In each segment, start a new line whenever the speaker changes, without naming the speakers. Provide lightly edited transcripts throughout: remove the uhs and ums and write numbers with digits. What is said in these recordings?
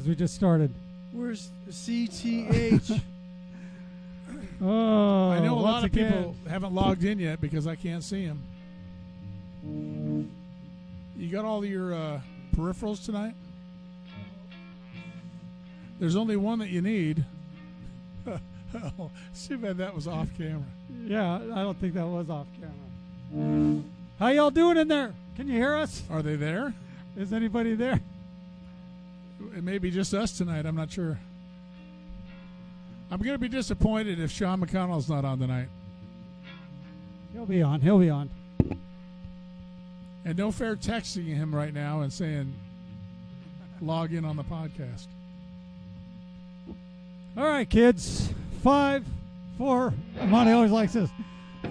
we just started.
Where's CTH?
Oh,
I know a lot of
again.
people haven't logged in yet because I can't see them. You got all your peripherals tonight? There's only one that you need. Oh, too bad that was off camera.
Yeah, I don't think that was off camera. How y'all doing in there? Can you hear us?
Are they there?
Is anybody there?
It may be just us tonight. I'm not sure. I'm going to be disappointed if Sean McConnell's not on tonight.
He'll be on. He'll be on.
And no fair texting him right now and saying, log in on the podcast.
All right, kids. 5, 4. Monty always likes this.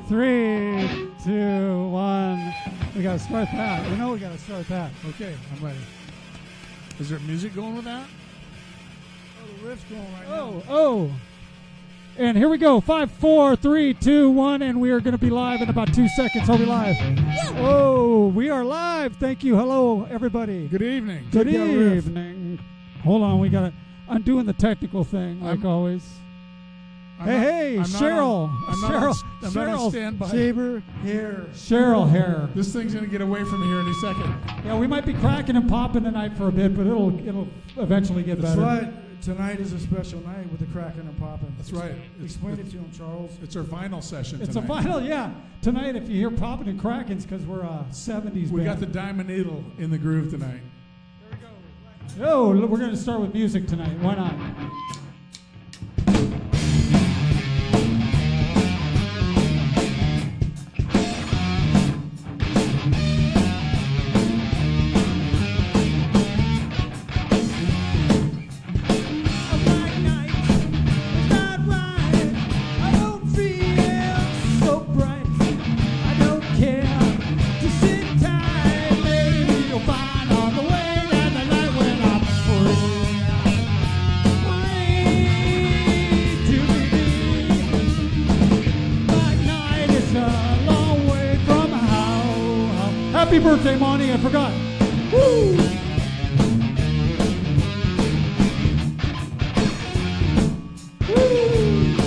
3, 2, 1. We got to start that. We know we got to start that.
Okay, I'm ready. Is there music going with that?
Oh, the riff's going right
now. Oh. And here we go. 5, 4, 3, 2, 1. And we are going to be live in about 2 seconds. Are we live? Oh, we are live. Thank you. Hello, everybody.
Good evening.
Good evening. Hold on. We got to. I'm doing the technical thing, like always. Hey, Cheryl.
I'm not on standby.
Saber hair.
Cheryl hair.
This thing's going to get away from me here any second.
Yeah, we might be cracking and popping tonight for a bit, but it'll eventually get better.
That's right. Tonight is a special night with the cracking and popping.
That's right.
Explain it to him, Charles.
It's our vinyl session
It's
tonight.
a vinyl, yeah. Tonight, if you hear popping and cracking, it's because we're a 70s
We
band.
got the diamond needle in the groove tonight.
Oh, we're going to start with music tonight. Why not? Happy birthday, Monty. I forgot. Woo!
Free.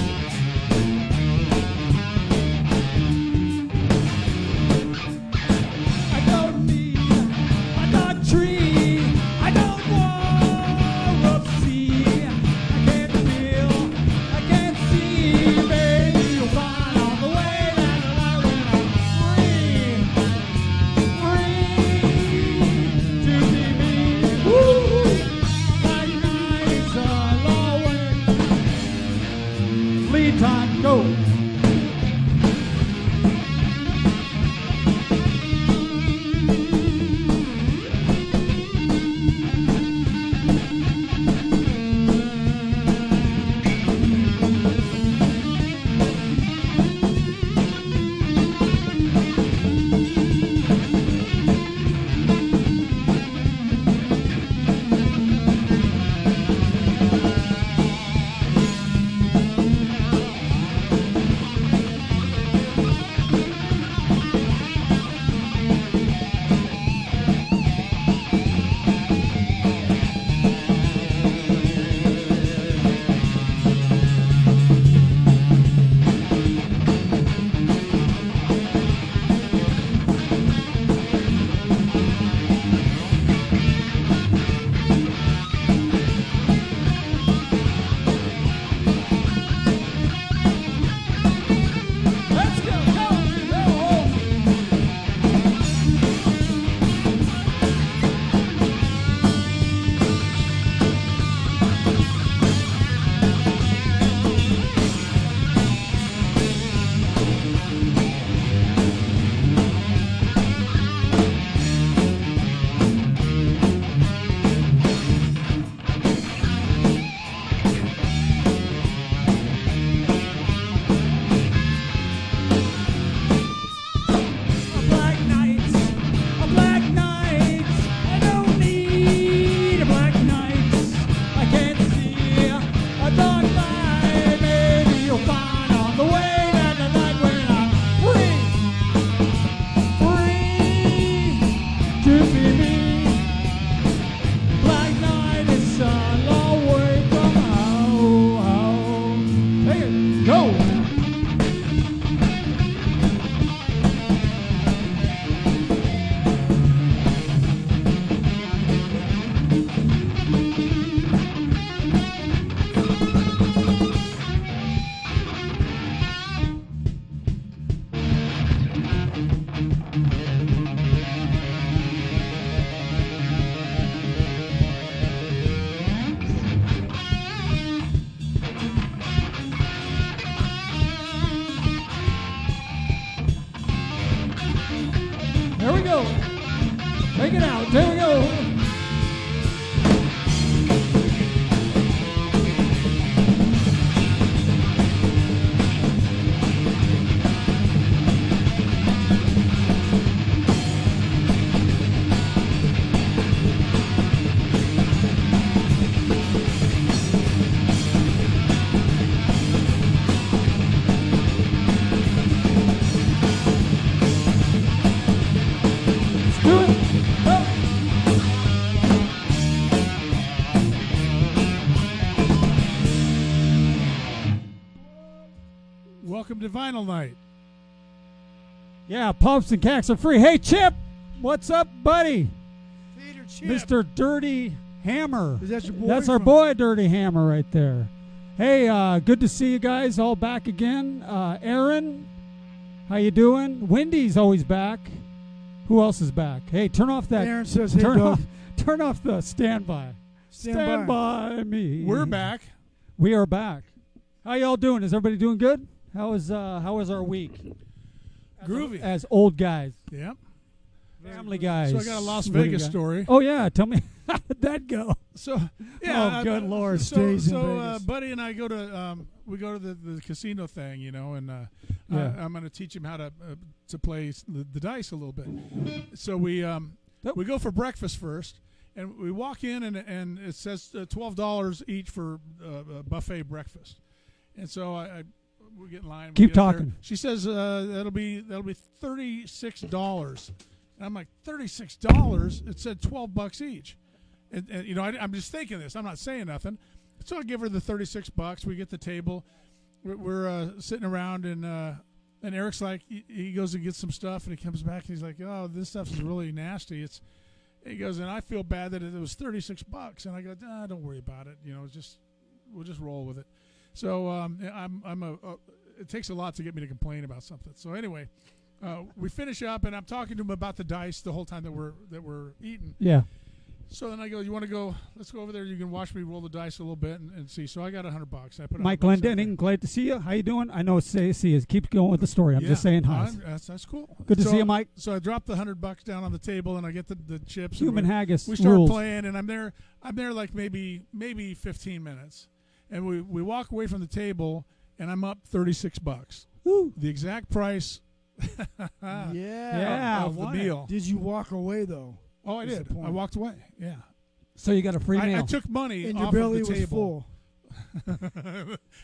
welcome to Vinyl Night.
Yeah, pumps and cacks are free. Hey, Chip, what's up, buddy?
Peter Chip.
Mr. Dirty Hammer.
Is that your boy?
That's our boy, Dirty Hammer, right there. Hey, good to see you guys all back again. Aaron, how you doing? Wendy's always back. Who else is back? Hey, turn off that.
Aaron says, hey, Doug.
Turn off the standby. Stand by me.
We're back.
We are back. How y'all doing? Is everybody doing good? How was our week?
Groovy.
As old guys.
Yep.
Family guys.
So I got a Las
What do you
Vegas
got?
story.
Oh, yeah. Tell me. How did that go?
So, yeah.
Oh, good Lord.
So,
Stays in Vegas.
Buddy and I go to the casino thing, and
Yeah.
I'm going to teach him how to play the dice a little bit. So we go for breakfast first, and we walk in, and it says $12 each for a buffet breakfast. And so we get in line.
Keep talking.
There. She says that'll be $36. And I'm like, $36? It said $12 each. And I'm just thinking this. I'm not saying nothing. So I give her the $36. We get the table. We're sitting around, and Eric's like, he goes and gets some stuff, and he comes back, and he's like, oh, this stuff is really nasty. He goes, and I feel bad that it was $36. And I go, don't worry about it. We'll just roll with it. So it takes a lot to get me to complain about something. So anyway, we finish up, and I'm talking to him about the dice the whole time that we're eating.
Yeah.
So then I go, you want to go? Let's go over there. You can watch me roll the dice a little bit and see. So I got $100. I put
Mike
$100 out
Glendenning, glad to see you. How you doing? I know see you. Keep going with the story. I'm just saying hi.
That's cool.
Good to see you, Mike.
So I drop the $100 down on the table, and I get the chips.
Human haggis.
We start
rules.
playing, and I'm there like maybe 15 minutes, and we walk away from the table, and I'm up $36.
Woo.
The exact price.
Yeah.
Of the meal.
Did you walk away, though?
Oh, I did. I walked away. Yeah.
So you got a free meal.
I took money
And
off
your belly
of the
was
table.
full.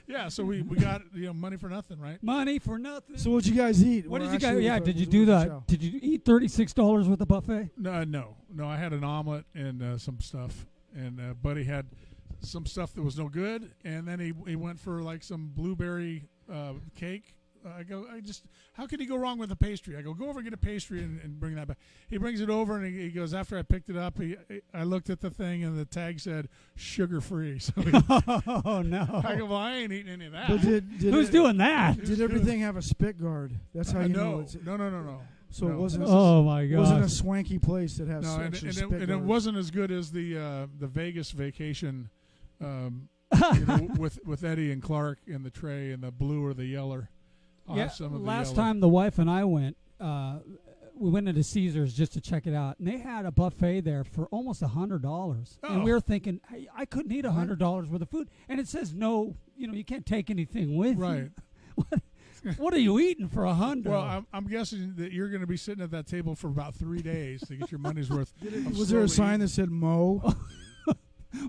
Yeah, so we got money for nothing, right?
Money for nothing.
So what'd you guys eat?
What
Well,
did you guys?
actually,
Yeah,
it
did
was-
you
it
do
was a
that?
show.
Did you eat $36 with the buffet?
No. I had an omelet and some stuff, and Buddy had some stuff that was no good, and then he went for like some blueberry cake. How could he go wrong with a pastry? I go over and get a pastry and bring that back. He brings it over, and he goes, after I picked it up, I looked at the thing, and the tag said sugar-free. So
Oh, no.
I go, well, I ain't eating any of that.
But
Who's doing that?
Did everything have a spit guard? That's how you know.
No.
So
No.
it wasn't.
Oh, my
Wasn't a
God.
swanky place that has
No, and
actually
it
spit guards.
wasn't as good as the Vegas vacation with Eddie and Clark in the tray and the blue or the yeller. I'll have some of the
last
yellow.
time the wife and I went, we went into Caesars just to check it out, and they had a buffet there for almost $100. And we were thinking, hey, I couldn't eat $100 worth of food, and it says no, you can't take anything with
Right.
you. What are you eating for $100?
Well, I'm guessing that you're going to be sitting at that table for about 3 days to get your money's worth.
Was there a sign that said Mo?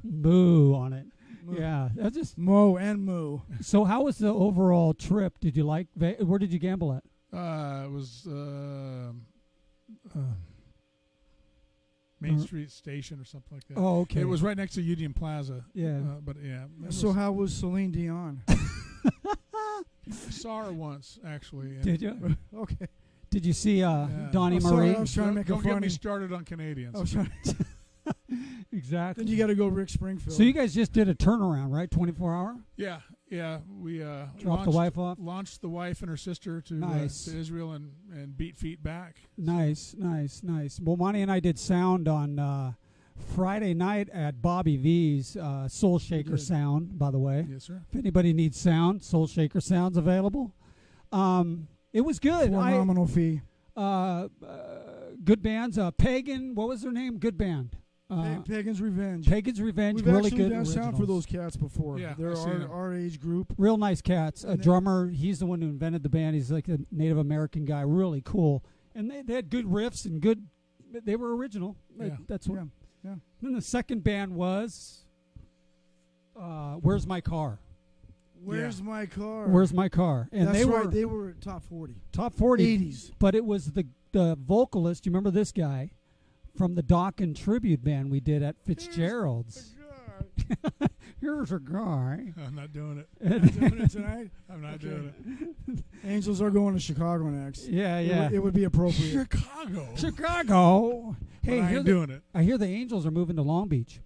Boo on it. Yeah, that's just.
Mo and Moo.
So, how was the overall trip? Did you like? Where did you gamble at?
It was Main Street Station or something like that.
Oh, okay.
It was right next to Union Plaza.
Yeah.
But yeah.
So how was Celine Dion?
I saw her once, actually. and-
Did you?
Okay.
Did you see Donnie
I'm sorry,
Marie?
I was trying to make
Don't
it
get
funny.
me started on Canadians.
I was trying.
Exactly.
Then you got to go Rick Springfield.
So you guys just did a turnaround, right? 24 hour?
Yeah. We
Dropped the wife off?
Launched the wife and her sister to Israel and beat feet back.
Nice. Well, Monty and I did sound on Friday night at Bobby V's Soul Shaker Sound, by the way.
Yes, sir.
If anybody needs sound, Soul Shaker Sound's available. It was good.
For a nominal fee.
Good bands. Pagan, what was their name? Good band.
Pagan's Revenge.
Pagan's Revenge,
We've
really
actually
good
done sound for
originals.
those cats before.
Yeah,
They're
I've seen them.
our age group.
Real nice cats. A
And they-
drummer, he's the one who invented the band. He's like a Native American guy. Really cool. And they had good riffs and good. They were original.
Yeah.
That's what.
Yeah.
Then the second band was Where's My Car?
Where's my car?
Where's My Car? And
That's
they
right.
were
They were top 40.
top 40.
80s.
But it was the vocalist. You remember this guy from the Dawkins tribute band we did at Fitzgerald's? You here's a guy.
I'm not doing it.
Doing it tonight.
I'm not doing it.
Angels are going to Chicago next.
Yeah,
It would be appropriate.
Chicago.
Hey,
I ain't doing it.
I hear the Angels are moving to Long Beach.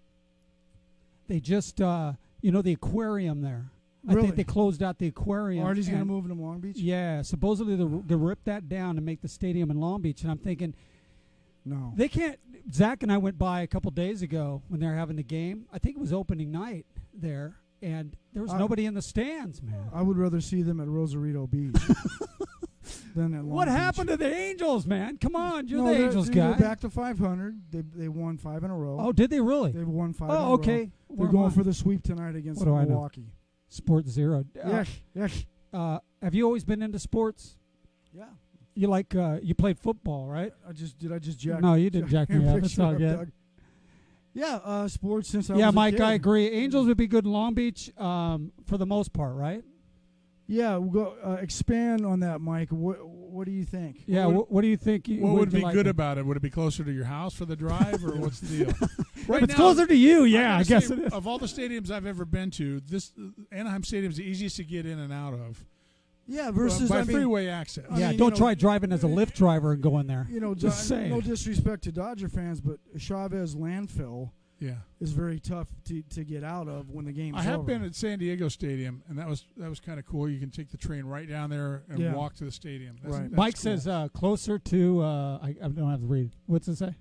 They just, the aquarium there. I
Really?
think they closed out the aquarium.
Artie's going to move to Long Beach?
Yeah, supposedly they ripped that down to make the stadium in Long Beach. And I'm thinking,
No.
they can't. Zach and I went by a couple days ago when they were having the game. I think it was opening night there, and there was nobody in the stands, man.
I would rather see them at Rosarito Beach than at Long
What
Beach.
happened to the Angels, man? Come on, you're the
they're-
Angels
they're
guy.
back to 500. They won 5 in a row.
Oh, did they really?
They've won 5 in a row.
Oh, okay.
They're
Where am
going
I?
for the sweep tonight against
What do I know?
Milwaukee.
Sports Zero.
Yes.
Have you always been into sports?
Yeah.
You like you played football, right?
Did I just jack?
No, you didn't jack me up. It's all good.
Doug. Yeah, sports since I was
Yeah,
a
Mike,
kid.
I agree. Angels would be good in Long Beach for the most part, right?
Yeah, we'll go expand on that, Mike. What do you think?
Yeah, what do you think?
What would
you
be
like
good
it?
about it? Would it be closer to your house for the drive, or what's the deal?
If it's closer to you, yeah, I
gotta
guess
say,
it is.
Of all the stadiums I've ever been to, this Anaheim Stadium is the easiest to get in and out of.
Yeah, versus
by
I mean,
freeway access.
Yeah,
mean,
don't try driving as a Lyft driver and going there. Just saying.
no disrespect to Dodger fans, but Chavez Landfill
Yeah,
is very tough to get out of when the game's
I have
over.
been at San Diego Stadium, and that was kind of cool. You can take the train right down there and
Yeah.
walk to the stadium.
Right.
That's
Mike
cool.
says closer to. I don't have to read. What's it say?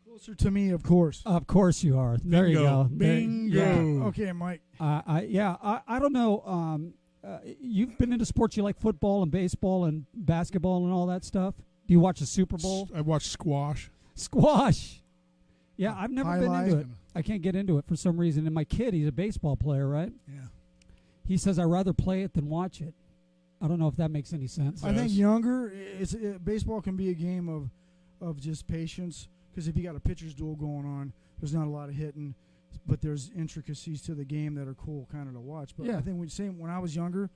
Closer to me, of course.
Of course you are. There you
Bingo.
go. There-
Bingo.
yeah.
Okay, Mike.
I don't know. You've been into sports. You like football and baseball and basketball and all that stuff. Do you watch the Super Bowl?
I watched squash.
Squash. Yeah, I've never been
Highlight.
into it. I can't get into it for some reason. And my kid, he's a baseball player, right?
Yeah.
He says I'd rather play it than watch it. I don't know if that makes any sense.
I think younger, baseball can be a game of just patience, because if you got a pitcher's duel going on, there's not a lot of hitting, but there's intricacies to the game that are cool kind of to watch. But
Yeah.
I think when I was younger,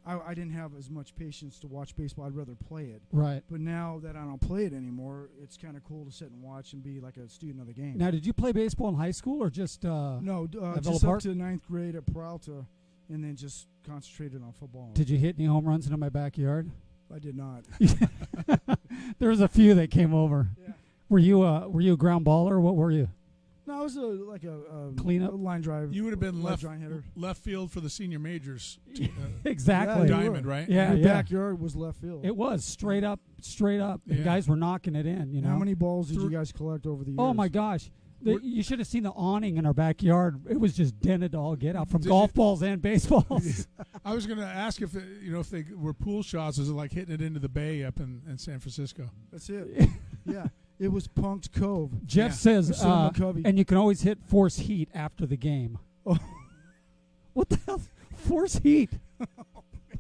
I didn't have as much patience to watch baseball. I'd rather play it.
Right.
But now that I don't play it anymore, it's kind of cool to sit and watch and be like a student of the game.
Now, did you play baseball in high school or just
No,
at
just
Villa
up to 9th grade at Peralta, and then just concentrated on football.
Did you hit any home runs into my backyard?
I did not.
There was a few that came over.
Yeah.
Were you a ground baller? What were you?
No, I was like a
Cleanup?
a line drive.
You would have been left
line hitter.
field for the senior majors.
Exactly.
Yeah, you
Diamond,
were.
right?
Yeah,
Your
yeah.
backyard was left field.
It was straight up. And
Yeah.
guys were knocking it in. You know.
How many balls did you guys collect over the years?
Oh my gosh. You should have seen the awning in our backyard. It was just dented to all get out from
Did
golf
you-
balls and baseballs.
I was going to ask if if they were pool shots. Is it like hitting it into the bay up in San Francisco?
That's it. Yeah, it was Punked Cove.
Jeff
Yeah.
says,
Sonoma Covey.
and you can always hit force heat after the game.
Oh.
What the hell? Force heat? What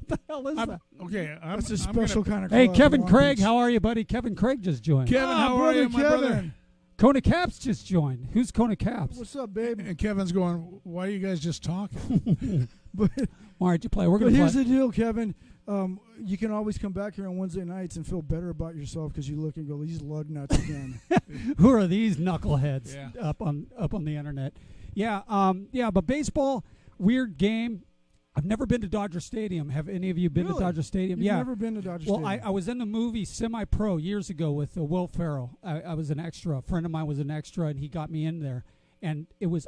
the hell is that?
Okay,
That's a special kind of.
Hey,
club
Kevin
in Long
Craig,
Beach.
how are you, buddy? Kevin Craig just joined.
Kevin, how are
brother
you, my brother?
Kevin.
Kona Caps just joined. Who's Kona Caps?
What's up, babe?
And Kevin's going, why are you guys just talking?
But,
All right, you play. We're
but
going to
here's
play.
the deal, Kevin. You can always come back here on Wednesday nights and feel better about yourself because you look and go, these lug nuts again.
Who are these knuckleheads
Yeah.
up on the internet? Yeah, but baseball, weird game. I've never been to Dodger Stadium. Have any of you been
Really?
to Dodger Stadium?
You've
Yeah.
never been to Dodger
Well,
Stadium.
I was in the movie Semi-Pro years ago with Will Ferrell. I was an extra. A friend of mine was an extra, and he got me in there. And it was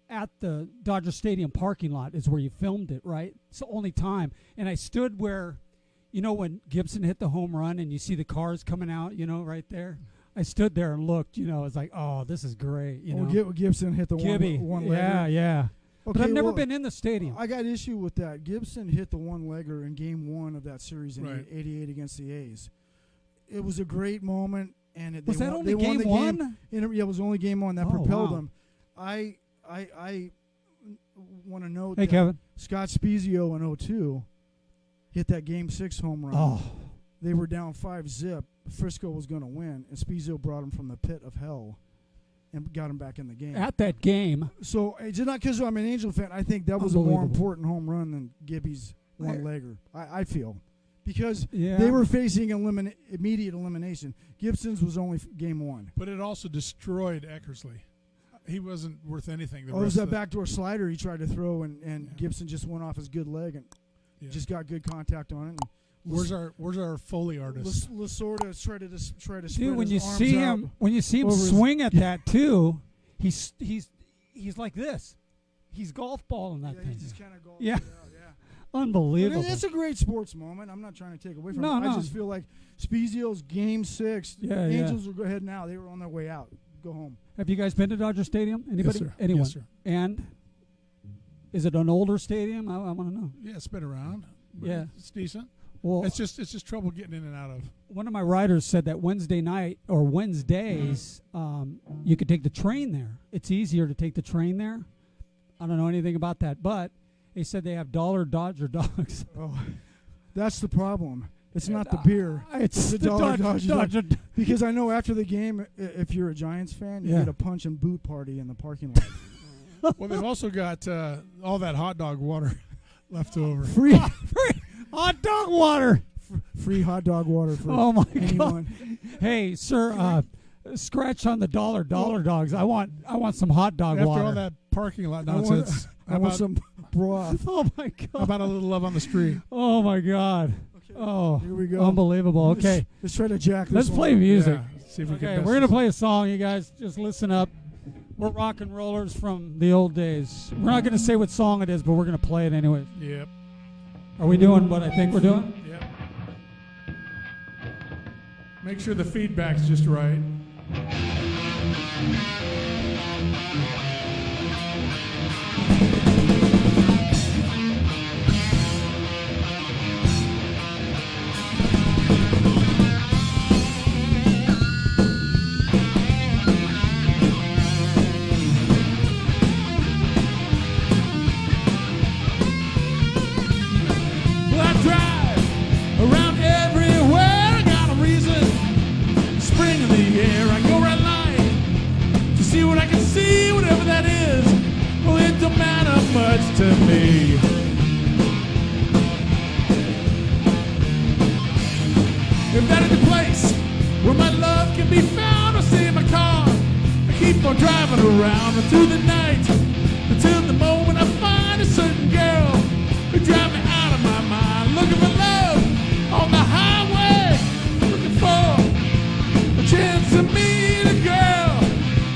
at the Dodger Stadium parking lot is where you filmed it, right? It's the only time. And I stood where, when Gibson hit the home run and you see the cars coming out, right there. I stood there and looked, I was like, oh, this is great,
Gibson hit the
Gibby.
one
Yeah,
legger.
yeah.
Okay,
But I've never
well,
been in the stadium.
I got issue with that. Gibson hit the one-legger in Game 1 of that series in
Right.
'88 against the A's. It was a great moment, and
Was that only
they won
game
the
one?
game. Yeah, it was only Game 1 that
Oh,
propelled
wow.
them. I want to note
Hey,
that
Kevin.
Scott Spezio in '02 hit that Game 6 home run.
Oh,
They were down 5-0. Frisco was going to win, and Spezio brought him from the pit of hell and got him back in the game.
at that game.
So it's not because I'm an Angel fan. I think that was a more
Unbelievable.
important home run than Gibby's one-legger. I feel because
Yeah.
they were facing immediate elimination. Gibson's was only Game 1.
But it also destroyed Eckersley. he wasn't worth anything.
It was that backdoor slider he tried to throw, and Gibson just went off his good leg and just got good contact on it. And
where's our Foley artist?
Lasorda tried to spread
Dude, when you
his arms
see
out
him, when you see him
over his-
swing at that too, he's like this. He's golf balling that
Yeah,
thing.
he's just kind of going.
Yeah.
But
Unbelievable.
it's a great sports moment. I'm not trying to take away from it.
No.
I just feel like Spezio's Game 6.
Yeah,
Angels will go ahead now. They were on their way out. Go home.
Have you guys been to Dodger Stadium? Anybody?
Yes, sir.
Anyone?
Yes, sir.
And is it an older stadium? I want to know.
Yeah, it's been around. But
Yeah.
it's decent.
Well,
It's just trouble getting in and out of.
one of my writers said that Wednesday night or Wednesdays, you could take the train there. It's easier to take the train there. I don't know anything about that, but they said they have dollar Dodger dogs.
Oh, that's the problem. It's not the beer.
It's
the
the
dollar
Dodger.
Because I know after the game, if you're a Giants fan, you
Yeah.
get a punch and boot party in the parking lot.
Well, they've also got all that hot dog water left over.
Free
Hot dog water.
free hot dog water for
Oh my
anyone.
God! Hey, sir, scratch on the dollar dogs. I want some hot dog
After
water.
all that parking lot
I want-
nonsense,
I want some broth.
Oh my
how
God!
about a little love on the street?
Oh my God! Oh,
Here we go.
unbelievable. Okay,
Let's try to jack this
let's
one
play
up.
music.
Yeah, see if we
Okay,
can.
we're gonna play a song. You guys just listen up. We're rock and rollers from the old days. We're not gonna say what song it is, but we're gonna play it anyways.
Yep.
Are we doing what I think we're doing?
Yep. Make sure the feedback's just right. Well, I drive around everywhere. I got a reason. Spring in the air, I go red light to see what I can see, whatever that is. Well, it don't matter much to me. If that is the place where my love can be found, I'll stay in my car. I keep on driving around through the night until the moment I find a certain girl who drives me out of my mind. Looking for love on the highway, looking for a chance to meet a girl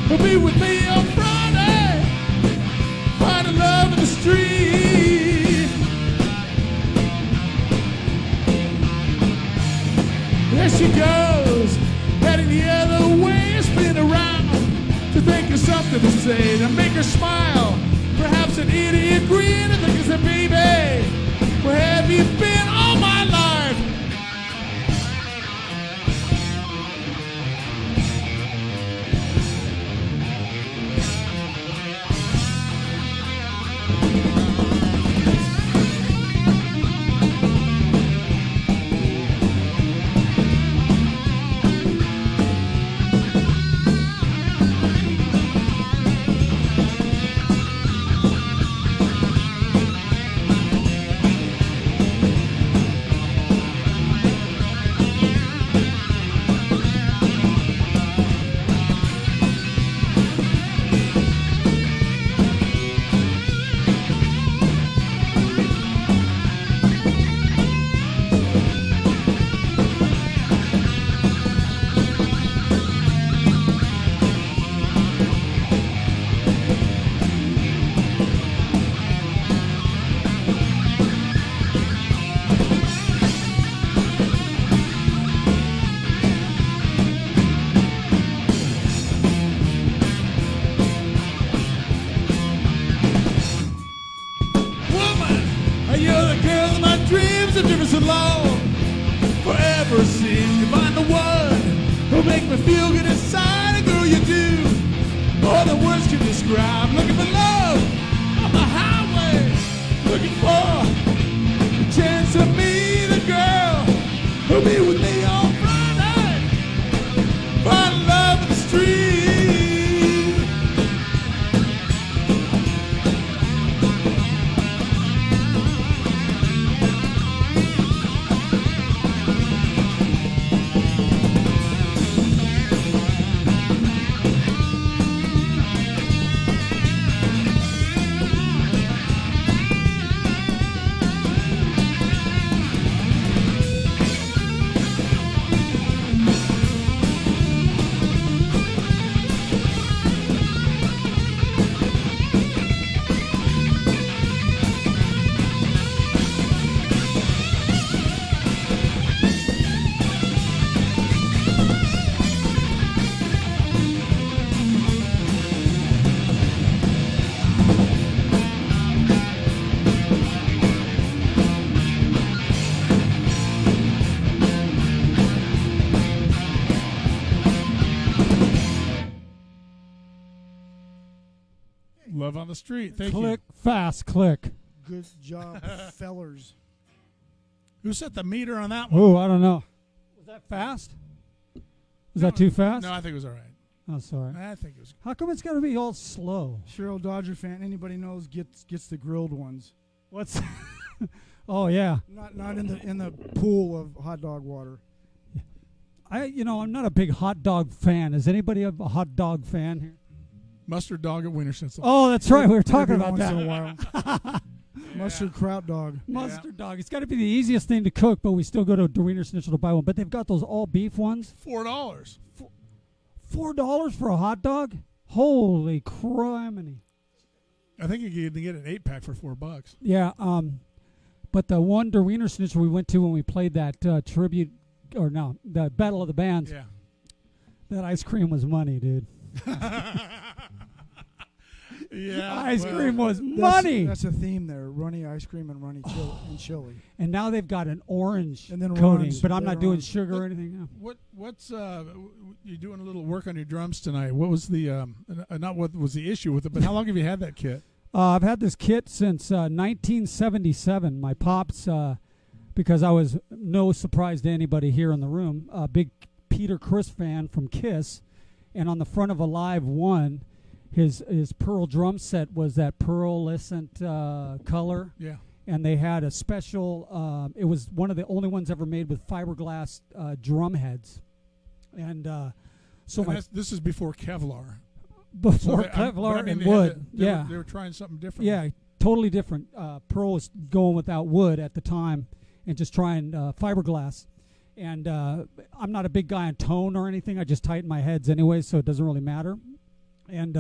who'll be with me on Friday. Finding love in the street. There she goes, heading the other way, spin around to think of something to say to make her smile. Perhaps an idiot grin, and think I said, baby, where have you been all my life? Woman, you're the girl of my dreams, have driven so long. Forever seem to find the one who'll make me feel good inside. A girl you do, more than words can describe. Looking for love on the highway, looking for a chance to meet a girl who'll be with me on Friday. Find love in the street. the street. Thank
click,
you.
fast, click.
Good job, fellers.
Who set the meter on that one?
Oh, I don't know. Was that fast? Was that too fast?
No, I think it was all right.
Oh, sorry.
I think it was.
How come it's got to be all slow?
Cheryl Dodger fan. Anybody knows gets the grilled ones.
What's? Oh yeah.
Not in the pool of hot dog water.
I'm not a big hot dog fan. Is anybody a hot dog fan here?
Mustard dog at Wiener Schnitzel.
Oh, that's right. We were talking
Every
about
once
that.
in a while. Mustard kraut dog.
Mustard dog. It's got to be the easiest thing to cook, but we still go to Wiener Schnitzel to buy one. But they've got those all beef ones.
$4.
$4 for a hot dog? Holy criminy!
I think you can get an 8-pack for $4.
Yeah. But the one Der Wiener Schnitzel we went to when we played that tribute, or no, the Battle of the Bands.
Yeah.
That ice cream was money, dude.
Yeah.
Ice cream was money.
That's a theme there. Runny ice cream and runny chili.
And now they've got an orange
And then
coating,
runs,
but I'm not doing
runs.
sugar or anything. No.
What's you doing a little work on your drums tonight? What was the not what was the issue with it, but how long have you had that kit?
I've had this kit since 1977. My pops, because I was no surprise to anybody here in the room, a big Peter Criss fan from Kiss, and on the front of a Live 1, his pearl drum set was that pearlescent color.
Yeah.
And they had a special, it was one of the only ones ever made with fiberglass drum heads. And
this is before Kevlar.
Before
So
Kevlar and wood.
They were trying something different.
Yeah, totally different. Pearl was going without wood at the time and just trying fiberglass. And I'm not a big guy on tone or anything. I just tighten my heads anyway, so it doesn't really matter. And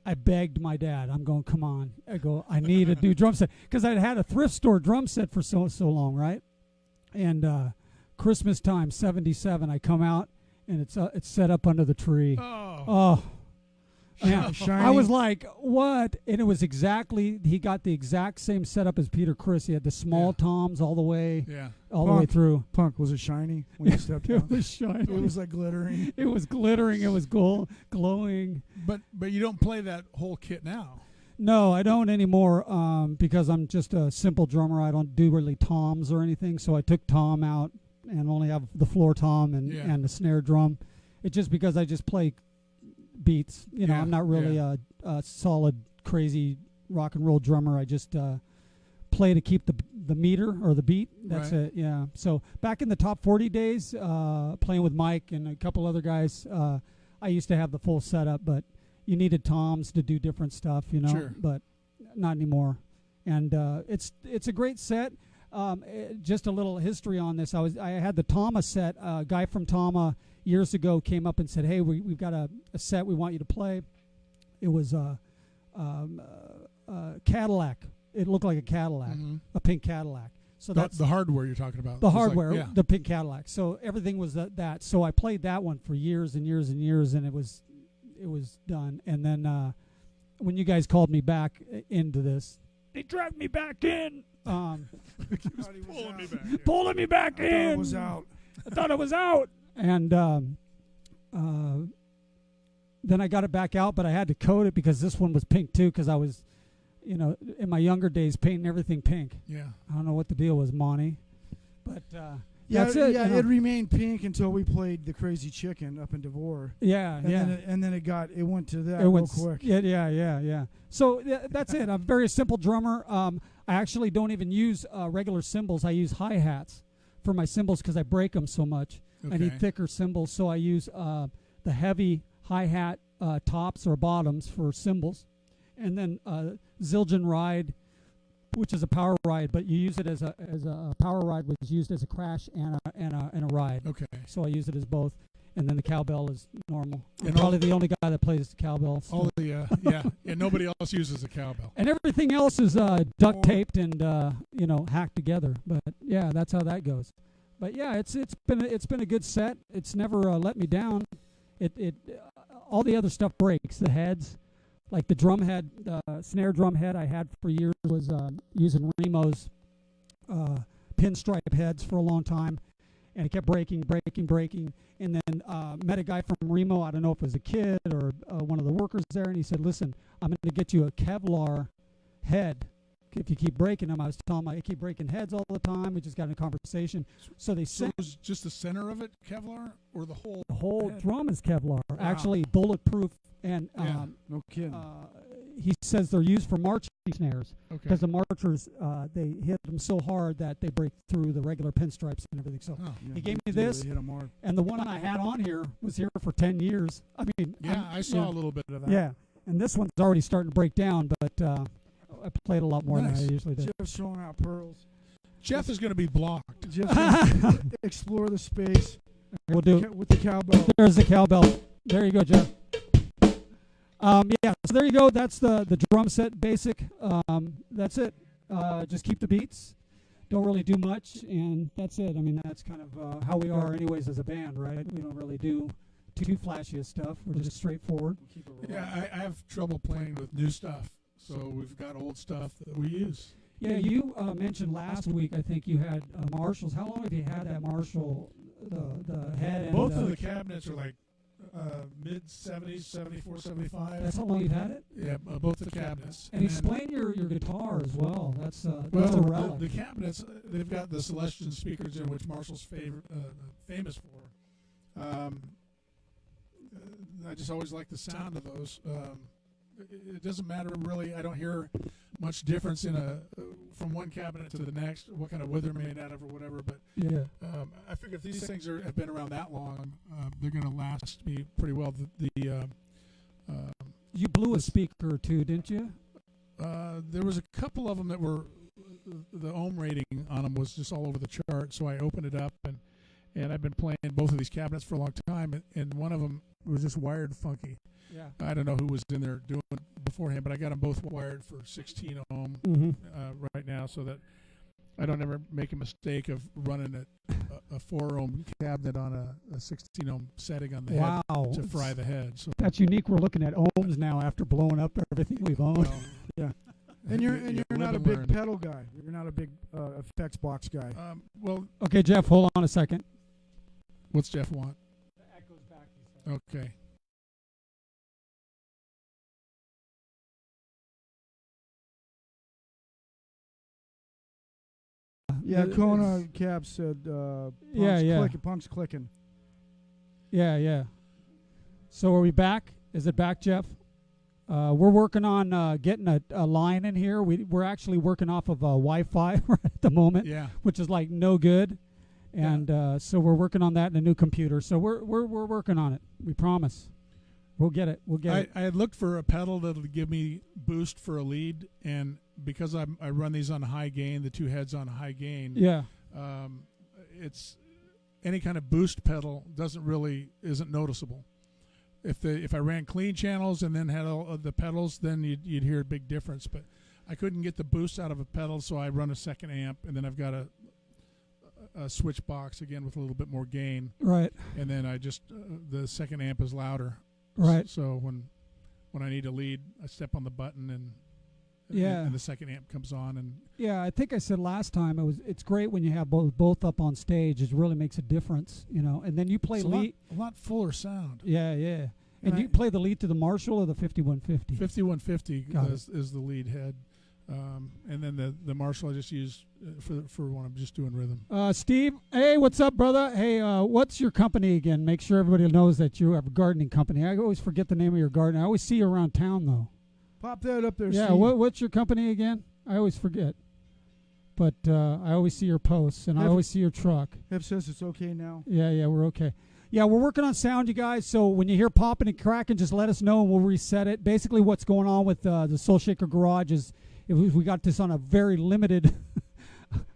I begged my dad. I'm going, come on. I need a new drum set. Because I'd had a thrift store drum set for so long, right? And Christmas time, 77, I come out, and it's set up under the tree. Oh. Yeah. I was like, what? And it was exactly, he got the exact same setup as Peter Criss. He had the small toms all the way all the way through.
Punk, was it shiny when you stepped
It
out?
was shiny.
It was like glittering.
It was glittering. It was glowing.
But you don't play that whole kit now.
No, I don't anymore because I'm just a simple drummer. I don't do really toms or anything. So I took tom out and only have the floor tom and the snare drum. It's just because I just play beats. I'm not really a solid, crazy rock and roll drummer. I just play to keep the meter or the beat. That's it. Yeah. So back in the top 40 days, playing with Mike and a couple other guys, I used to have the full setup, but you needed toms to do different stuff,
Sure.
But not anymore. And it's a great set. Just a little history on this. I had the Tama set. A guy from Tama years ago came up and said, hey, we've got a set we want you to play. It was a Cadillac. It looked like a Cadillac, a pink Cadillac. So that's
the hardware you're talking about.
The hardware, the pink Cadillac. So everything was that. So I played that one for years and years and years, and it was done. And then when you guys called me back into this, they dragged me back in. Pulling me back in.
I thought it was out.
I thought it was out. And then I got it back out, but I had to coat it because this one was pink too, because I was, in my younger days painting everything pink.
Yeah.
I don't know what the deal was, Monty. But that's it.
Yeah, it remained pink until we played the Crazy Chicken up in Devore.
Yeah,
and then it went to that real quick.
Yeah. So that's it. I'm a very simple drummer. I actually don't even use regular cymbals. I use hi-hats for my cymbals because I break them so much.
Okay.
I need thicker cymbals, so I use the heavy hi-hat tops or bottoms for cymbals. And then Zildjian ride, which is a power ride, but you use it as a power ride, which is used as a crash and a ride.
Okay.
So I use it as both. And then the cowbell is normal. I'm
And
probably the only guy that plays the cowbell.
All the nobody else uses a cowbell.
And everything else is duct taped and hacked together. But yeah, that's how that goes. But yeah, it's been a good set. It's never let me down. It all the other stuff breaks. The heads, like the drum head, snare drum head I had for years was using Remo's pinstripe heads for a long time. and it kept breaking. And then met a guy from Remo. I don't know if it was a kid or one of the workers there, and he said, "Listen, I'm going to get you a Kevlar head. If you keep breaking them," I was telling him, I keep breaking heads all the time. We just got in a conversation. So they
So
sent
it was just the center of it Kevlar, or the whole?
the whole
head?
drum is Kevlar, actually bulletproof. And
Yeah.
No kidding.
he says they're used for marching snares
Okay.
because the marchers they hit them so hard that they break through the regular pinstripes and everything. So
Oh.
Yeah,
he gave me
they
this.
hit 'em hard.
And the one I had on here was here for 10 years. I mean,
Yeah, I saw a little bit of that.
Yeah, and this one's already starting to break down, but I played a lot more
Nice.
than I usually do.
Jeff's showing out pearls.
Jeff is going to be blocked.
Jeff's gonna explore the space
We'll do.
with the cowbell.
There's the cowbell. There you go, Jeff. Yeah, so there you go. That's the drum set basic. That's it. Just keep the beats. Don't really do much, and that's it. I mean, that's kind of how we are anyways as a band, right? We don't really do too flashy stuff. We're just straightforward.
Yeah, I have trouble playing with new stuff, so we've got old stuff that we use.
Yeah, you mentioned last week, I think you had Marshalls. How long have you had that Marshall, the head? And
Both of the cabinets are like mid-70s, 74, 75.
That's how long you've had it?
Yeah, both the cabinets.
And explain your guitar as well. That's a
Well,
relic.
the cabinets, they've got the Celestion speakers in, which Marshall's famous for. I just always like the sound of those. It doesn't matter really. I don't hear much difference in from one cabinet to the next, what kind of wood they're made out of or whatever. But
Yeah.
I figure if these things have been around that long, they're going to last me pretty well.
You blew a speaker or two, didn't you?
There was a couple of them that were the ohm rating on them was just all over the chart. So I opened it up and I've been playing both of these cabinets for a long time, and one of them was just wired funky.
Yeah.
I don't know who was in there doing it beforehand, but I got them both wired for 16 ohm
Mm-hmm.
right now, so that I don't ever make a mistake of running a 4 ohm cabinet on a 16 ohm setting on the
Wow.
head to fry the head. So
That's unique. We're looking at ohms now after blowing up everything we've owned.
well,
Yeah. And you're
you
not a
live and
big
learn.
pedal guy. You're not a big effects box guy.
Well,
Okay, Jeff, hold on a second.
what's Jeff want?
The echo's back, he said.
Okay.
Yeah, Kona Cap said Punk's clicking.
Yeah. So are we back? Is it back, Jeff? We're working on getting a line in here. We're actually working off of Wi-Fi right at the moment,
Yeah.
which is like no good. And so we're working on that in a new computer. So we're working on it. We promise. We'll get it.
I had looked for a pedal that'll give me boost for a lead, and because I run these on high gain, the two heads on high gain.
Yeah.
It's any kind of boost pedal isn't noticeable. If I ran clean channels and then had all of the pedals, then you'd hear a big difference. But I couldn't get the boost out of a pedal, so I run a second amp, and then I've got a switch box again with a little bit more gain.
Right.
And then I just the second amp is louder.
Right.
So when I need a lead, I step on the button and the second amp comes on. And
Yeah, I think I said last time it's great when you have both up on stage. It really makes a difference, And then you play
it's
lead.
a lot fuller sound.
Yeah. And you play the lead to the Marshall or the 5150?
5150
Got
is the lead head, and then the Marshall I just use for when I'm just doing rhythm.
Steve, hey, what's up, brother? Hey, what's your company again? Make sure everybody knows that you have a gardening company. I always forget the name of your garden. I always see you around town, though.
Pop that up there,
Yeah,
Steve.
what's your company again? I always forget. But I always see your posts, and I always see your truck.
Hep says it's okay now.
Yeah, we're okay. Yeah, we're working on sound, you guys. So when you hear popping and cracking, just let us know, and we'll reset it. Basically, what's going on with the SoulShaker Garage is we got this on a very limited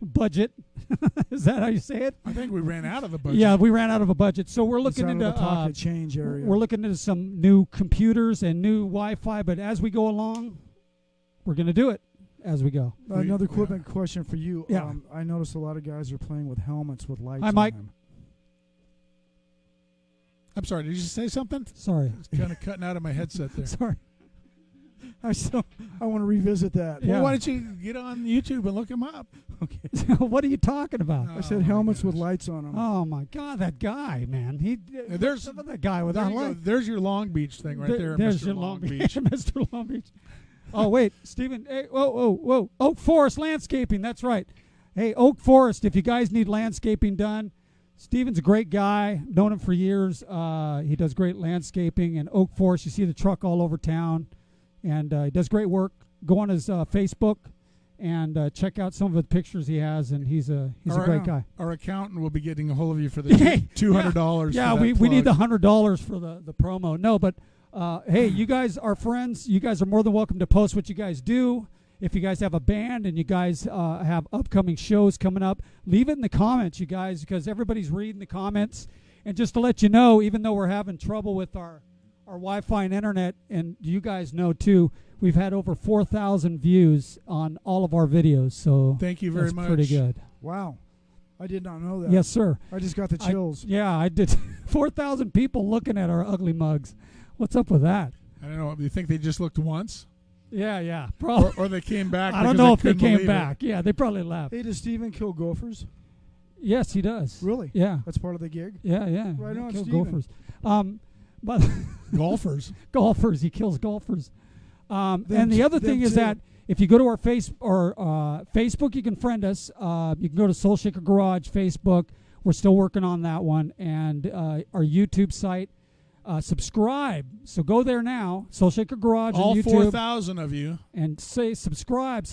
budget. Is that how you say it?
I think we ran out of the budget.
Yeah, we ran out of a budget. So we're looking
It's out
into
of the pocket change area.
we're looking into some new computers and new Wi-Fi. But as we go along, we're going to do it as we go.
Another equipment question for you.
Yeah.
I noticed a lot of guys are playing with helmets with lights
Hi,
on
Mike.
them.
I'm sorry. Did you say something?
Sorry.
It's kind of cutting out of my headset there.
Sorry.
I want to revisit that.
Yeah.
Well, why don't you get on YouTube and look him up?
Okay.
What are you talking about?
I said
my
helmets with
gosh.
lights on them.
Oh my God, that guy, man.
There's
some of that guy
There
without
you go.
light.
There's your Long Beach thing right there,
There's
Mr.
your
Long
Beach,
Beach.
Mr. Long Beach. Oh wait, Stephen. Hey, whoa! Oak Forest Landscaping. That's right. Hey, Oak Forest. If you guys need landscaping done, Stephen's a great guy. Known him for years. He does great landscaping. And Oak Forest, you see the truck all over town, and he does great work. Go on his Facebook and check out some of the pictures he has. And he's a great guy.
Our accountant will be getting a hold of you for the $200.
Yeah, we need the $100 for the promo. No, but hey, you guys are friends. You guys are more than welcome to post what you guys do. If you guys have a band and you guys have upcoming shows coming up, leave it in the comments, you guys, because everybody's reading the comments. And just to let you know, even though we're having trouble with our Wi-Fi and internet, and you guys know too, we've had over 4,000 views on all of our videos. So
thank you very
that's
much.
pretty good.
Wow. I did not know that.
Yes, sir.
I just got the chills.
I did. 4,000 people looking at our ugly mugs. What's up with that?
I don't know. Do you think they just looked once?
Yeah, probably.
Or they came back?
I don't know if they came back. Yeah, they probably left.
Hey, does Steven kill gophers?
Yes, he does.
Really?
Yeah.
That's part of the gig?
Yeah.
Right on,
Kill
Steven.
gophers. But
Golfers.
golfers. He kills golfers. And the other thing is that if you go to our Facebook, you can friend us. You can go to Soul Shaker Garage Facebook. We're still working on that one. And our YouTube site. Subscribe. So go there now. Soul Shaker Garage
All
on YouTube.
4,000 of you.
And say subscribe.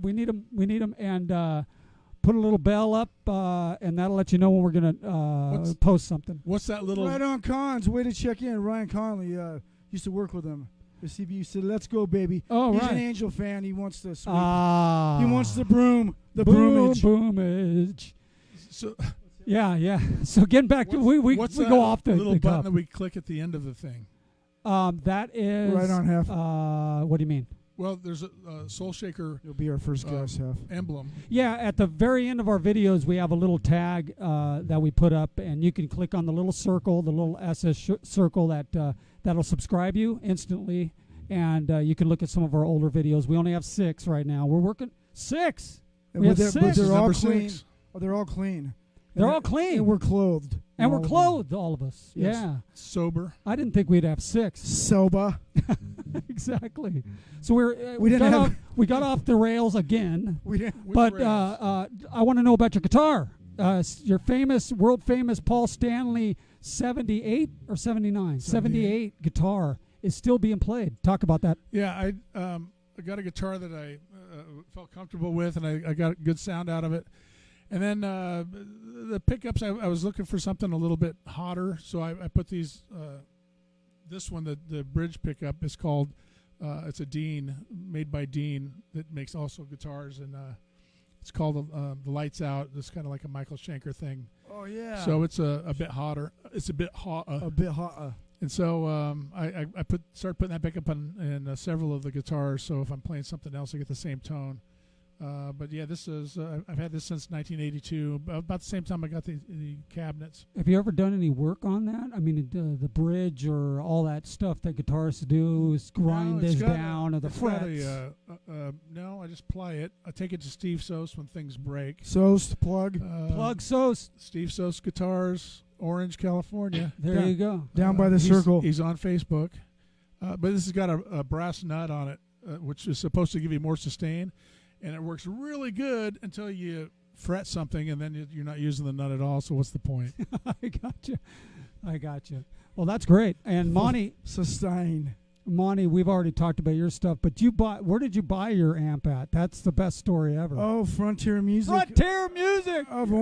We need them. And put a little bell up, and that'll let you know when we're going to post something.
What's that little...
Right on Cons. Way to check in. Ryan Conley used to work with him. The CBU said, "Let's go, baby."
Oh,
He's
right.
an Angel fan. He wants the sweep.
He
He wants the broom. The broomage.
Broomage.
So,
Yeah. So getting back to we
what's
go
that
off the
little
the
button
cup.
that we click at the end of the thing?
That is
Right on half.
What do you mean?
Well, there's a Soul Shaker
You'll be our first guest, half.
emblem.
Yeah, at the very end of our videos, we have a little tag that we put up, and you can click on the little circle, the little SS circle that'll subscribe you instantly, and you can look at some of our older videos. We only have 6 right now. We're working 6. We have 6.
But they're all
Number
clean.
6.
Oh, they're all clean.
They're all clean.
And we're clothed.
And we're
All of them.
clothed, all of us.
Yes.
Yeah.
Sober.
I didn't think we'd have 6.
Soba.
Exactly. So
We didn't have-
we got off the rails again.
We didn't.
But
rails.
I want to know about your guitar. Your world famous Paul Stanley 78 or 79? 78 guitar is still being played. Talk about that.
Yeah, I got a guitar that I felt comfortable with, and I got a good sound out of it. And then the pickups, I was looking for something a little bit hotter, so I put these. This one, the bridge pickup, is called. It's a Dean, made by Dean, that makes also guitars, and it's called the Lights Out. It's kind of like a Michael Schenker thing.
Oh, yeah.
So it's a bit hotter. It's a bit hot.
A bit hot.
And so I started putting that pickup in several of the guitars. So if I'm playing something else, I get the same tone. But yeah, this is I've had this since 1982. About the same time I got the cabinets.
Have you ever done any work on that? I mean, the bridge or all that stuff that guitarists do is grind this down or the frets.
No, I just ply it. I take it to Steve Soast when things break.
Soast, plug.
Plug Soast.
Steve Soast Guitars, Orange, California.
There you go.
Down by the circle.
He's on Facebook. But this has got a brass nut on it, which is supposed to give you more sustain. And it works really good until you fret something, and then you're not using the nut at all. So what's the point?
I got you. Well, that's great. And Monty,
Sustain.
we've already talked about your stuff, but where did you buy your amp at? That's the best story ever.
Oh, Frontier Music.
Frontier Music
Of
Oh,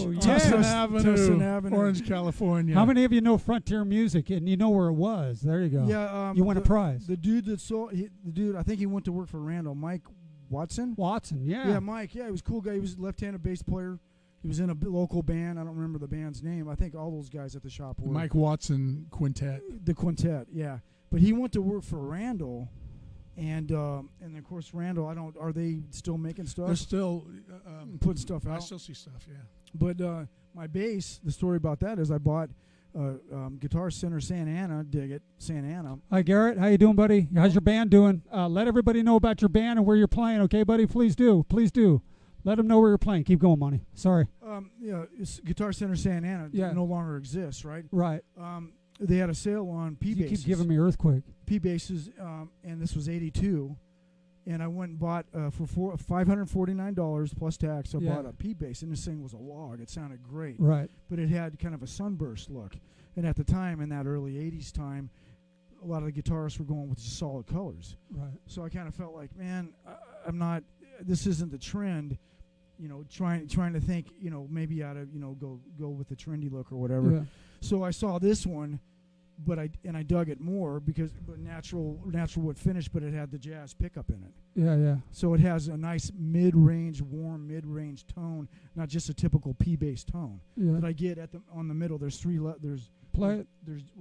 Orange.
yeah.
Tustin
Avenue.
Orange, California.
How many of you know Frontier Music and you know where it was? There you go.
Yeah.
You won a prize.
The dude that sold, I think he went to work for Randall. Mike Watson?
Yeah.
Yeah, Mike. Yeah, he was a cool guy. He was a left-handed bass player. He was in a local band. I don't remember the band's name. I think all those guys at the shop were.
Mike Watson Quintet.
The quintet, yeah. But he went to work for Randall, and of course Randall. Are they still making stuff?
They're still
putting stuff
I
out.
still see stuff. Yeah.
But my bass, the story about that is I bought Guitar Center Santa Ana, dig it, Santa Ana.
Hi, Garrett. How you doing, buddy? How's your band doing? Let everybody know about your band and where you're playing, okay, buddy? Please do. Please do. Let them know where you're playing. Keep going, Monty. Sorry.
It's Guitar Center Santa Ana no longer exists, right?
Right.
They had a sale on P basses.
You keep giving me earthquake.
P basses, and this was '82, and I went and bought for $549 plus tax. I bought a P bass, and this thing was a log. It sounded great,
right?
But it had kind of a sunburst look, and at the time, in that early '80s time, a lot of the guitarists were going with just solid colors.
Right.
So I kind of felt like, man, I'm not. This isn't the trend. Trying to think, maybe I ought to, go with the trendy look or whatever.
Yeah.
So I saw this one, but I dug it more because natural wood finish, but it had the jazz pickup in it.
Yeah, yeah.
So it has a nice warm mid-range tone, not just a typical P bass tone that I get on the middle. There's
play it.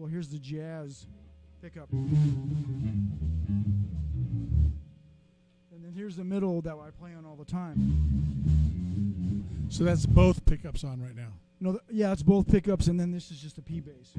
Here's the jazz pickup. And then here's the middle that I play on all the time.
So that's both pickups on right now.
No, it's both pickups, and then this is just a P bass.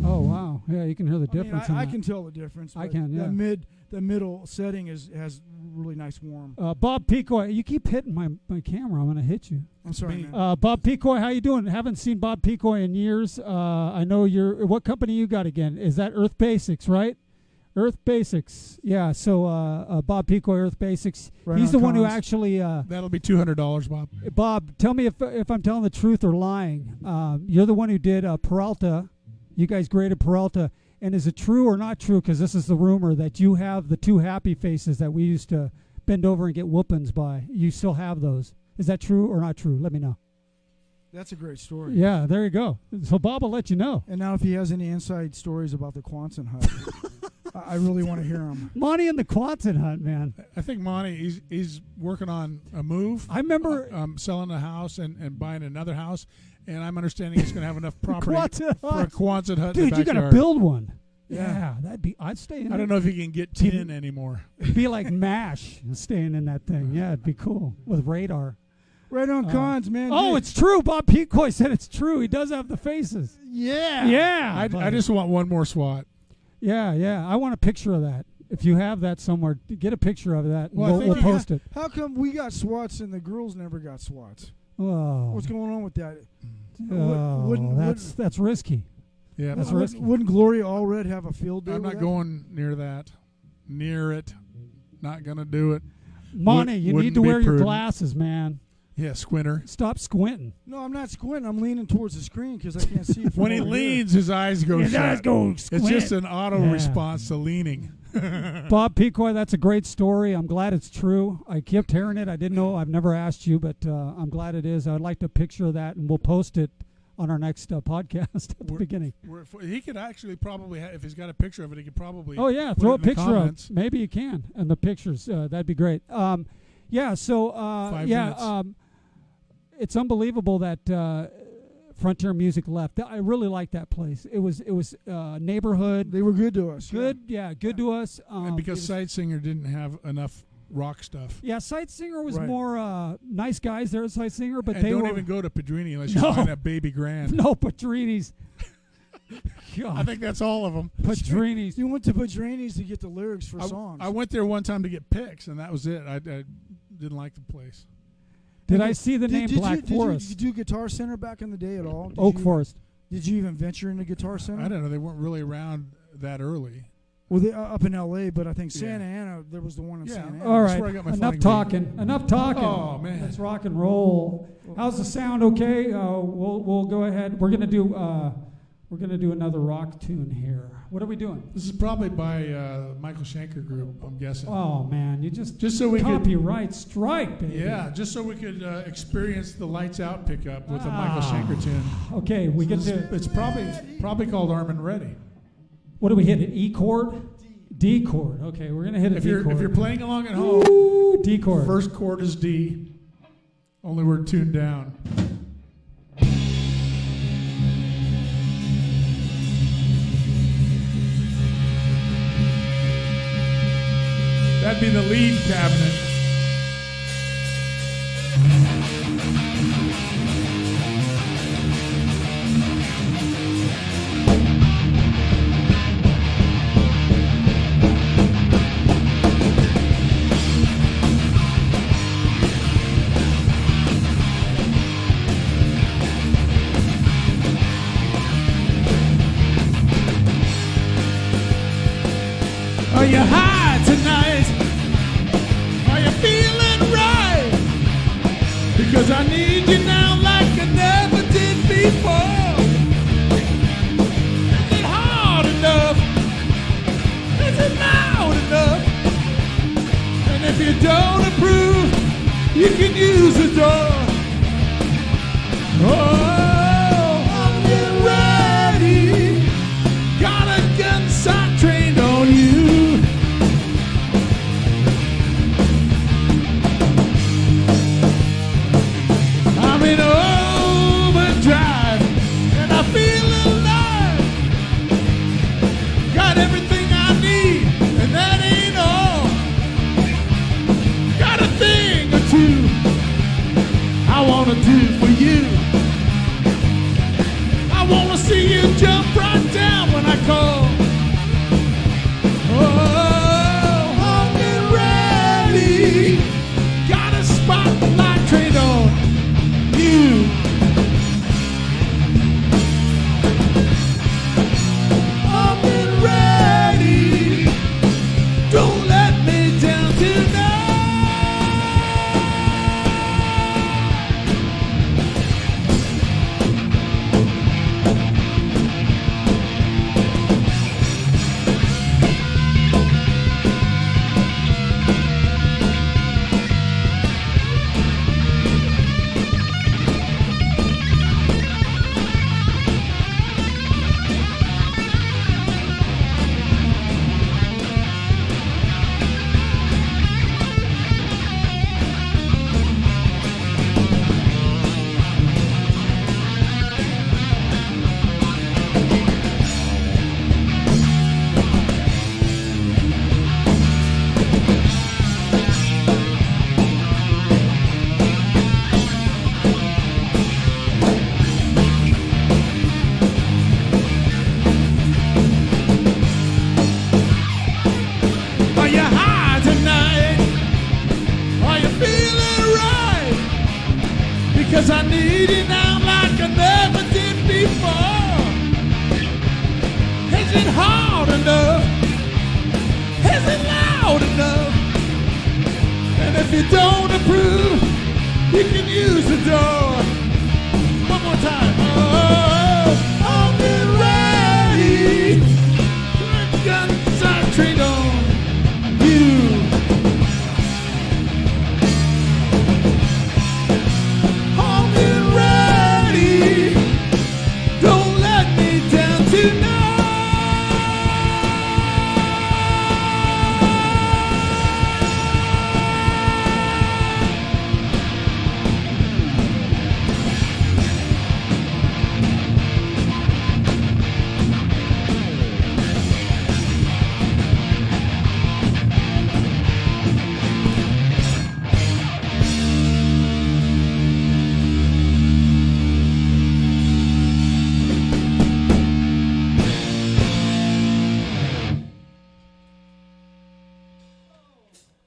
Oh wow! Yeah, you can hear the difference.
I can tell the difference.
I can. Yeah.
The middle setting has really nice warm.
Bob Picoy, you keep hitting my camera. I'm gonna hit you.
I'm sorry, man.
Bob Picoy, how you doing? Haven't seen Bob Picoy in years. I know you're. What company you got again? Is that Earth Basics, right? Earth Basics, yeah. So Bob Picoy, Earth Basics.
Right,
he's the one who
Collins.
actually.
That'll be $200, Bob.
Bob, tell me if I'm telling the truth or lying. You're the one who did Peralta. You guys graded Peralta, and is it true or not true? Because this is the rumor that you have the two happy faces that we used to bend over and get whoopings by. You still have those. Is that true or not true? Let me know.
That's a great story.
Yeah, there you go. So Bob will let you know.
And now if he has any inside stories about the Quonset hut, I really want to hear them.
Monty and the Quonset hut, man.
I think Monty, he's working on a move.
I remember
selling a house and buying another house, and I'm understanding he's going to have enough property for a Quonset hut.
Dude,
in the
you got to
backyard.
build one.
Yeah,
I'd stay in
I don't know if you can get tin anymore.
It'd be like MASH staying in that thing. Yeah, it'd be cool with radar.
Right on, Cons, man.
Oh, it's true. Bob Picoy said it's true. He does have the faces.
Yeah.
Yeah.
I just want one more SWAT.
Yeah, yeah. I want a picture of that. If you have that somewhere, get a picture of that.
Well,
We'll post it.
How come we got SWATs and the girls never got SWATs?
Oh,
What's going on with that?
that's risky.
Yeah,
That's risky.
Wouldn't Gloria Allred have a field day?
I'm
with
not
that?
going near that. Near it. Not going to do it.
Monty, you need to
wouldn't be
wear your
prudent.
glasses, man.
Yeah, squinter.
Stop squinting.
No, I'm not squinting. I'm leaning towards the screen because I can't see.
When he leans, his eyes go
His
shut.
eyes go squint.
It's just an auto response to leaning.
Bob Picoy, that's a great story. I'm glad it's true. I kept hearing it. I didn't know. I've never asked you, but I'm glad it is. I'd like to picture that, and we'll post it on our next podcast at the beginning.
He could actually probably, if he's got a picture of it, he could probably.
Oh yeah,
put
throw
it
a
in the
picture
comments.
of. Maybe you can, and the pictures. That'd be great. Yeah. So
5 minutes.
It's unbelievable that Frontier Music left. I really like that place. It was neighborhood.
They were good to us.
Good, yeah, good to us.
And because Sightsinger didn't have enough rock stuff.
Yeah, Sightsinger was
Right.
more nice guys there at Sightsinger, but
And
they
don't
were
even go to Pedrini unless you
No.
find that baby grand.
no Petrini's.
I
God,
think that's all of them.
Petrini's.
You went to Petrini's to get the lyrics for songs.
I went there one time to get picks, and that was it. I didn't like the place.
Did I see the name Black
Did
Forest?
you do Guitar Center back in the day at all?
Oak Forest.
Did you even venture into Guitar Center?
I don't know. They weren't really around that early.
Well, they up in L.A., but I think
Yeah.
Santa Ana, there was the one in
Yeah.
Santa Ana.
All
That's
right,
where I got my
enough
flying
talking. Enough talking.
Oh, man.
Let's rock and roll. How's the sound? Okay, we'll go ahead. We're gonna do another rock tune here. What are we doing?
This is probably by Michael Schenker Group, I'm guessing.
Oh man, you just
Just so we could,
copyright strike, baby.
yeah, just so we could experience the Lights Out pickup with a Michael Schenker tune.
Okay, we get to.
It's probably called Arm and Ready.
What do we hit? An E chord? D chord. Okay, we're gonna hit a
If
D
you're
chord.
playing along at home,
Ooh, D chord.
first chord is D. Only we're tuned down. That'd be the lead cabinet. high tonight? Are you feeling right? Because I need you now like I never did before. Is it hard enough? Is it loud enough? And if you don't approve, you can use the door. Oh, I'm getting ready. Got a gun sight trained on you. I'm in overdrive and I feel alive. Got everything I need and that ain't all. Got a thing or two I wanna do for you. I wanna see you jump right down when I call. Oh, I'm getting ready. Got a spotlight trained on you. I'm getting ready. Don't let me down tonight. Are you high tonight? Are you feeling right? Because I need you now like I never did before. Is it hard enough? Is it loud enough? And if you don't approve, you can use the door. One more time. Oh, I'm getting ready. Guns are trained on you. I'm getting ready. Don't let me down tonight.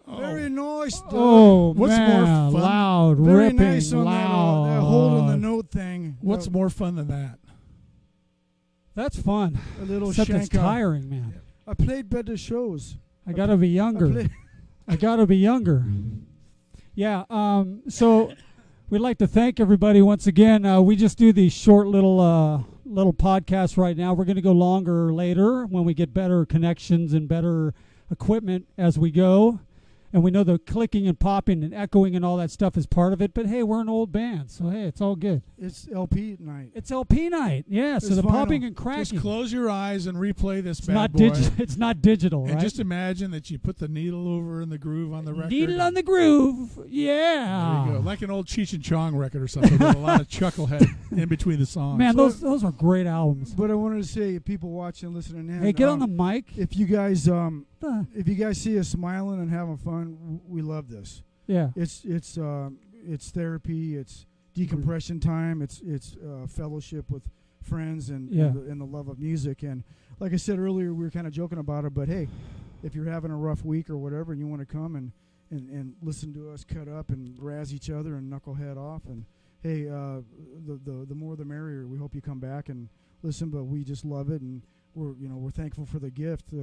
Very nice.
Oh,
What's
man,
more fun?
loud,
Very
ripping,
nice on
loud.
that holding the note thing.
What's more fun than that?
That's fun.
A little
Except it's
Schenker.
tiring, man.
I played better shows.
I gotta be younger. I gotta be younger. Yeah. So we'd like to thank everybody once again. We just do these short little podcasts right now. We're going to go longer later when we get better connections and better equipment as we go. And we know the clicking and popping and echoing and all that stuff is part of it. But hey, we're an old band, so hey, it's all good.
It's LP night.
It's LP night. Yeah. So
It's
the
vinyl.
popping and cracking.
Just close your eyes and replay this
it's
bad
not
boy.
It's not digital,
And
right?
just imagine that you put the needle over in the groove on the record.
Needle on the groove. Yeah.
There you go. Like an old Cheech and Chong record or something with a lot of chucklehead in between the songs.
Man, those are great albums.
But I wanted to say, people watching, listening in.
Hey, get on the mic.
If you guys see us smiling and having fun, we love this.
Yeah.
It's therapy. It's decompression time. It's fellowship with friends and the love of music. And like I said earlier, we were kind of joking about it. But hey, if you're having a rough week or whatever, and you want to come and listen to us cut up and razz each other and knucklehead off, and hey, the more the merrier. We hope you come back and listen. But we just love it, and we're thankful for the gift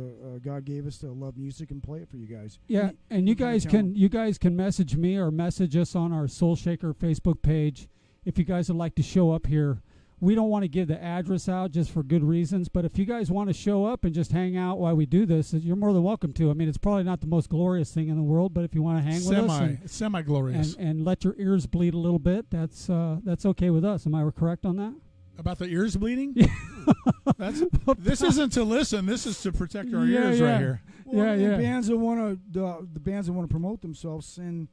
God gave us to love music and play it for you guys.
Yeah, and you guys can message me or message us on our Soul Shaker Facebook page if you guys would like to show up here. We don't want to give the address out just for good reasons, but if you guys want to show up and just hang out while we do this, you're more than welcome to. I mean, it's probably not the most glorious thing in the world, but if you want to hang with us,
semi-glorious,
and let your ears bleed a little bit, that's okay with us. Am I correct on that?
About the ears bleeding? This isn't to listen. This is to protect our ears right here.
Well, bands that want to the bands that want to promote themselves send.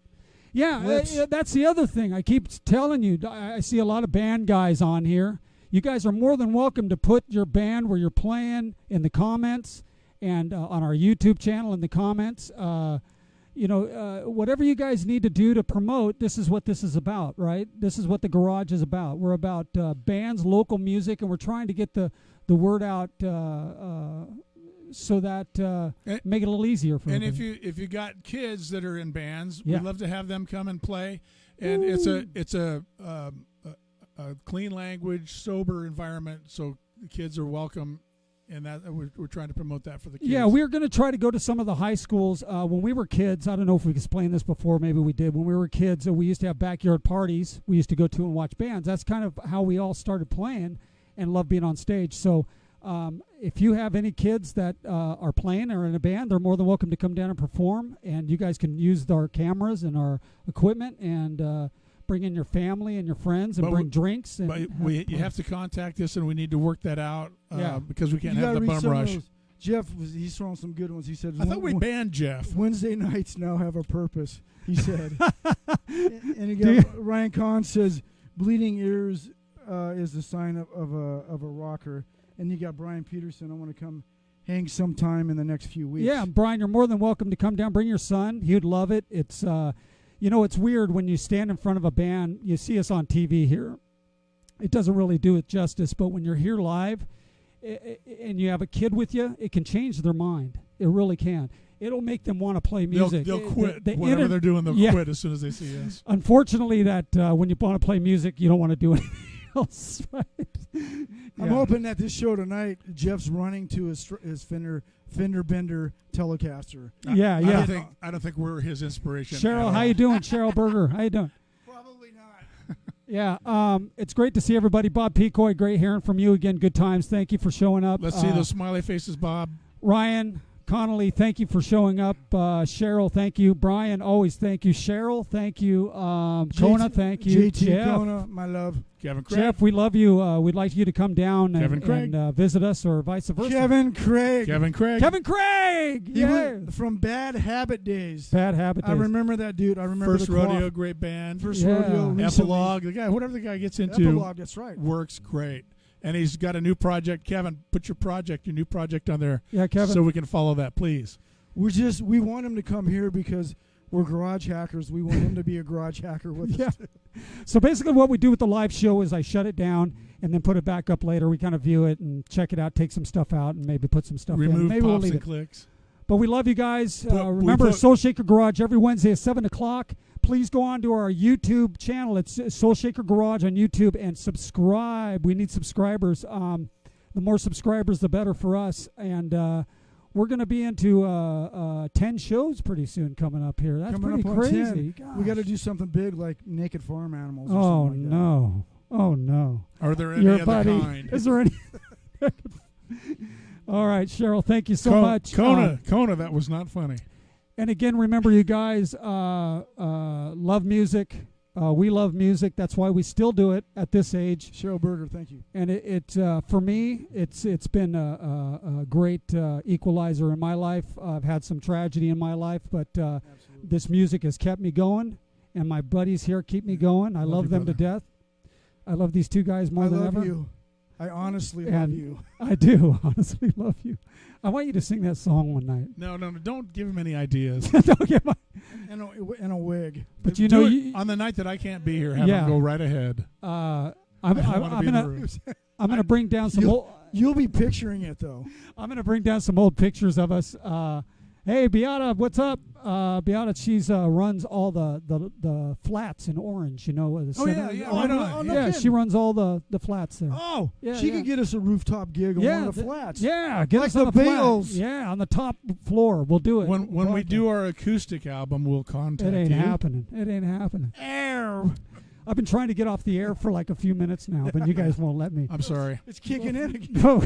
Yeah, that's the other thing. I keep telling you, I see a lot of band guys on here. You guys are more than welcome to put your band where you're playing in the comments and on our YouTube channel in the comments. Whatever you guys need to do to promote, this is what this is about, right? This is what the garage is about. We're about bands, local music, and we're trying to get the word out so that make it a little easier for everybody.
And if you got kids that are in bands,
yeah,
we'd love to have them come and play. And it's a clean language, sober environment, so the kids are welcome. And that we're trying to promote that for the kids.
Yeah, we're going to try to go to some of the high schools. When we were kids, I don't know if we explained this before, maybe we did. When we were kids, we used to have backyard parties. We used to go to and watch bands. That's kind of how we all started playing and love being on stage. So if you have any kids that are playing or in a band, they're more than welcome to come down and perform. And you guys can use our cameras and our equipment and bring in your family and your friends and bring drinks. And
you have to contact us, and we need to work that out because we can't have the bum rush.
Jeff, he's throwing some good ones. He said,
I thought we banned Jeff.
Wednesday nights now have a purpose, he said. And again, Ryan Kahn says, bleeding ears is the sign of a rocker. And you got Brian Peterson. I want to come hang sometime in the next few weeks.
Yeah, Brian, you're more than welcome to come down. Bring your son. He'd love it. It's it's weird when you stand in front of a band. You see us on TV here. It doesn't really do it justice, but when you're here live and you have a kid with you, it can change their mind. It really can. It'll make them want to play music.
They'll quit. Whatever they're doing, they'll quit as soon as they see us.
Unfortunately, that when you want to play music, you don't want to do anything else, right?
I'm hoping that this show tonight, Jeff's running to his fender bender Telecaster.
I don't think we're his inspiration.
Cheryl, how you doing? Cheryl Berger, how you doing?
Probably not.
Yeah, it's great to see everybody. Bob Pecoy, great hearing from you again. Good times. Thank you for showing up.
Let's see those smiley faces, Bob.
Ryan Connolly, thank you for showing up. Cheryl, thank you. Brian, always thank you. Cheryl, thank you. Kona, thank you.
JT
Jeff,
Kona, my love.
Kevin Craig.
Jeff, we love you. We'd like you to come down and visit us or vice versa.
Kevin Craig.
Kevin Craig.
Yeah.
From Bad Habit days.
Bad Habit days.
I remember that dude. I remember
First
the
Rodeo, great band.
First Rodeo.
Epilogue. Whatever the guy gets into.
Epilogue, that's right.
Works great. And he's got a new project. Kevin, put your new project on there.
Yeah, Kevin.
So we can follow that, please.
We want him to come here because we're garage hackers. We want him to be a garage hacker with us.
So basically what we do with the live show is I shut it down and then put it back up later. We kind of view it and check it out, take some stuff out, and maybe put some stuff
in.
Maybe
we'll leave it. Clicks.
But we love you guys. Remember, Soul Shaker Garage every Wednesday at 7 o'clock. Please go on to our YouTube channel. It's Soul Shaker Garage on YouTube, and subscribe. We need subscribers. The more subscribers, the better for us. And we're going to be into 10 shows pretty soon coming up here. That's
coming
pretty
up
crazy.
We got to do something big like Naked Farm Animals.
Oh,
or something like
no. Oh, no.
Are there any other kind?
Is there any? All right, Cheryl, thank you so much.
Kona, that was not funny.
And again, remember, you guys love music. We love music. That's why we still do it at this age.
Cheryl Berger, thank you.
And it for me, it's been a great equalizer in my life. I've had some tragedy in my life, but this music has kept me going, and my buddies here keep me going. I love them to death. I love these two guys more than ever.
I love you. I honestly love you.
I do honestly love you. I want you to sing that song one night.
No, don't give him any ideas.
Don't give
in a wig.
But
on the night that I can't be here, have him go right ahead.
I'm gonna bring down some old.
You'll be picturing it though.
I'm gonna bring down some old pictures of us Hey, Beata, what's up? Beata, she's runs all the flats in Orange. You know, the center.
Right on.
Yeah, she runs all the flats there.
Oh,
Yeah,
she could get us a rooftop gig on one of the flats.
Yeah, get
Like
us on
the
the
Bales.
flat. Yeah, on the top floor. We'll do it.
When we do our acoustic album, we'll contact
it ain't
you.
happening. It ain't happening.
Air.
I've been trying to get off the air for like a few minutes now, but you guys won't let me.
I'm sorry.
It's kicking in again.
Oh,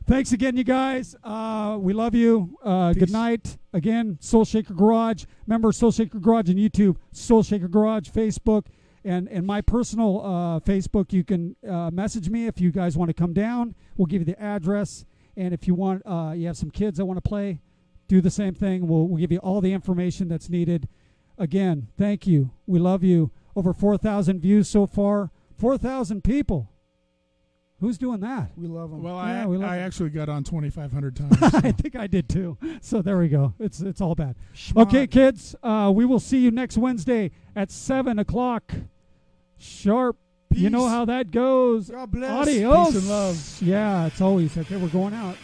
thanks again, you guys. We love you. Good night. Again, Soul Shaker Garage. Remember, Soul Shaker Garage on YouTube, Soul Shaker Garage, Facebook, and my personal Facebook. You can message me if you guys want to come down. We'll give you the address. And if you want, you have some kids that want to play, do the same thing. We'll give you all the information that's needed. Again, thank you. We love you. Over 4,000 views so far. 4,000 people. Who's doing that?
We love them.
Well,
Yeah,
I actually got on 2,500 times. So.
I think I did too. So there we go. It's all bad.
Schmuck.
Okay, kids. We will see you next Wednesday at 7:00 sharp.
Peace.
You know how that goes.
God bless.
Adios.
Peace and love.
Yeah, it's always okay. We're going out.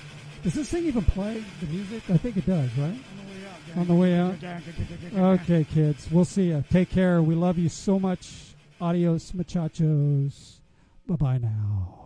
Does this thing even play the music? I think it does, right? On the way out. Okay, kids. We'll see you. Take care. We love you so much. Adios, muchachos. Bye-bye now.